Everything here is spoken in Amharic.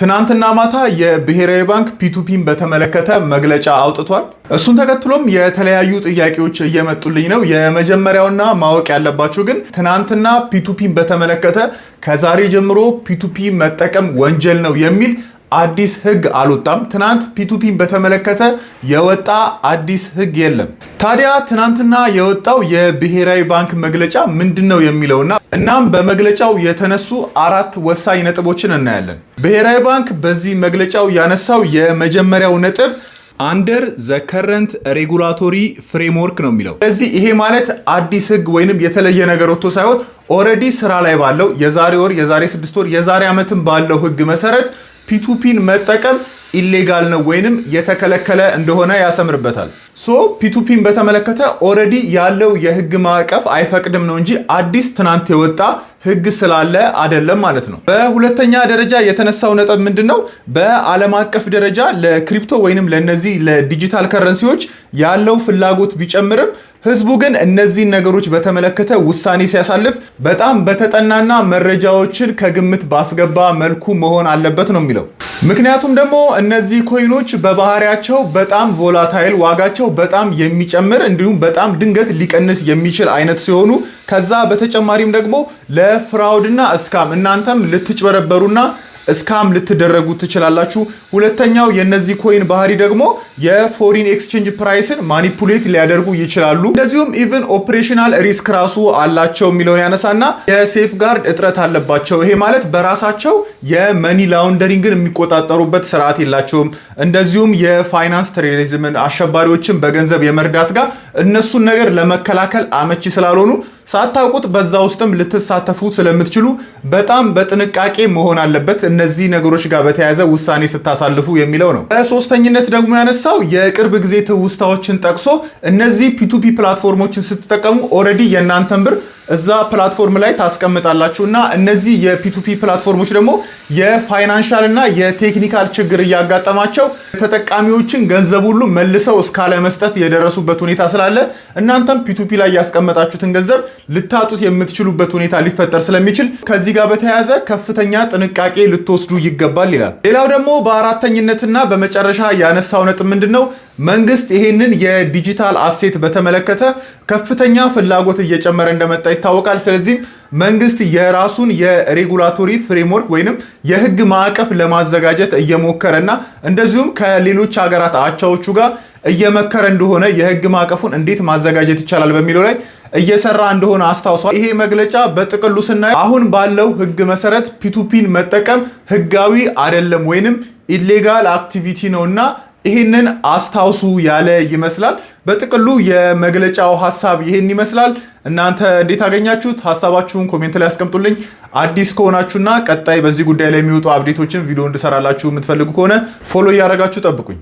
ትናንትና ማታ የብሔራዊ ባንክ ፒ2ፒን በተመለከተ መግለጫ አውጥቷል። እሱን ተከትሎም የተለያዩ ጥያቄዎች እየመጡልኝ ነው። የመጀመሪያውና ማወቅ ያለባችሁ ግን ትናንትና ፒ2ፒን በተመለከተ ከዛሬ ጀምሮ ፒ2ፒ መጠቀም ወንጀል ነው የሚል አዲስ ህግ አልወጣም። ትናንት ፒ2ፒን በተመለከተ የወጣ አዲስ ህግ የለም። ታዲያ ትናንትና የወጣው የብሔራዊ ባንክ መግለጫ ምንድነው የሚለውና እናም በመግለጫው የተነሱ 4 ወሳኝ ነጥቦችን እናያለን። ብሔራዊ ባንክ በዚህ መግለጫው ያነሳው የመጀመሪያው ነጥብ አንደር ዘ ከረንት ሬጉላቶሪ ፍሬምወርክ ነው የሚለው። ስለዚህ ይሄ ማለት አዲስ ህግ ወይንም የተለየ ነገር ወጥቶ ሳይሆን ኦልሬዲ ስራ ላይ ባለው የዛሬ ወር፣ የዛሬ 6 ወር፣ የዛሬ ዓመትም ባለው ህግ መሰረት ፒ2ፒን መጠቀም ኢሌጋል ነው ወይንም የተከለከለ እንደሆነ ያሰምርበታል። ፒ2ፒን በተመለከተ ኦልሬዲ ያለው የህግ ማዕቀፍ አይፈቅድም ነው እንጂ አዲስ ትናንት የወጣ ህግ ስላለ አይደለም ማለት ነው። በሁለተኛ ደረጃ የተነሳው ነጥብ ምንድነው? በዓለም አቀፍ ደረጃ ለክሪፕቶ ወይንም ለነዚህ ለዲጂታል ከረንሲዎች ያለው ፍላጎት ቢጨምርም ህዝቡ ግን እነዚህን ነገሮች በተመለከተ ውሳኔ ሲያሳልፍ በጣም በተጠናና መረጃዎችን ከግምት ባስገባ መልኩ መሆን አለበት ነው የሚለው። ምክንያቱም ደግሞ እነዚህ ኮይኖች በባህሪያቸው በጣም ቮላታይል፣ ዋጋቸው በጣም የሚጨምር እንዲሁም በጣም ድንገት ሊቀንስ የሚችል አይነት ሲሆኑ ከዛ በተጨማሪም ደግሞ ለፍራውድና እስካም እናንተም ልትጭበረበሩና እስካም ልትደረጉ ትችላላችሁ። ሁለተኛው የነዚህ ኮይን ባህሪ ደግሞ የፎሪን ኤክስቼንጅ ፕራይስን ማኒፑሌት ሊያደርጉ ይችላሉ። እንደዚሁም ኢቭን ኦፕሬሽናል ሪስክ ራሱ አላቸው የሚለውን ያነሳና የሴፍ ጋርድ እጥረት አለባቸው። ይሄ ማለት በራሳቸው የመኒ ላውንደሪንግን የሚቆጣጠሩበት ስርዓት የላቸውም። እንደዚሁም የፋይናንስ ቴሮሪዝምን፣ አሸባሪዎችን በገንዘብ የመርዳት ጋር እነሱን ነገር ለመከላከል አመቺ ስላልሆኑ ሳታውቁት በዛ ውስጥም ልትሳተፉ ስለምትችሉ በጣም በጥንቃቄ መሆን አለበት እነዚህ ነገሮች ጋር በተያያዘ ውሳኔ ስታሳልፉ የሚለው ነው። በሶስተኝነት ደግሞ ያነሳው የቅርብ ጊዜ ትውስታዎችን ጠቅሶ እነዚህ ፒ2ፒ ፕላትፎርሞችን ስትጠቀሙ ኦልሬዲ የእናንተን ብር እዛ ፕላትፎርም ላይ ታስቀምጣላችሁ እና እነዚህ የፒ2ፒ ፕላትፎርሞች ደግሞ የፋይናንሻል እና የቴክኒካል ችግር እያጋጠማቸው ተጠቃሚዎችን ገንዘብ ሁሉ መልሰው እስካለ መስጠት የደረሱበት ሁኔታ ስላለ እናንተም ፒ2ፒ ላይ ያስቀመጣችሁትን ገንዘብ ልታጡት የምትችሉበት ሁኔታ ሊፈጠር ስለሚችል ከዚህ ጋር በተያያዘ ከፍተኛ ጥንቃቄ ልትወስዱ ይገባል ይላል። ሌላው ደግሞ በአራተኝነትና በመጨረሻ ያነሳው ነጥብ ምንድነው? መንግስት ይሄንን የዲጂታል አሴት በተመለከተ ከፍተኛ ፍላጎት እየጨመረ እንደመጣ ይታወቃል። ስለዚህ መንግስት የራሱን የሬጉላቶሪ ፍሬምወርክ ወይንም የህግ ማዕቀፍ ለማዘጋጀት እየሞከረና እንደዚሁም ከሌሎች ሀገራት አቻዎቹ ጋር እየመከረ እንደሆነ የህግ ማዕቀፉን እንዴት ማዘጋጀት ይቻላል በሚለው ላይ እየሰራ እንደሆነ አስታውሷል። ይሄ መግለጫ በጥቅሉ ስናየው አሁን ባለው ህግ መሰረት ፒ2ፒን መጠቀም ህጋዊ አይደለም ወይንም ኢሌጋል አክቲቪቲ ነውና ይሄንን አስታውሱ ያለ ይመስላል። በጥቅሉ የመግለጫው ሐሳብ ይሄን ይመስላል። እናንተ እንዴት አገኛችሁት? ሐሳባችሁን ኮሜንት ላይ አስቀምጡልኝ። አዲስ ከሆናችሁና ቀጣይ በዚህ ጉዳይ ላይ የሚወጡ አፕዴቶችን ቪዲዮ እንድሰራላችሁ የምትፈልጉ ከሆነ ፎሎ እያደረጋችሁ ጠብቁኝ።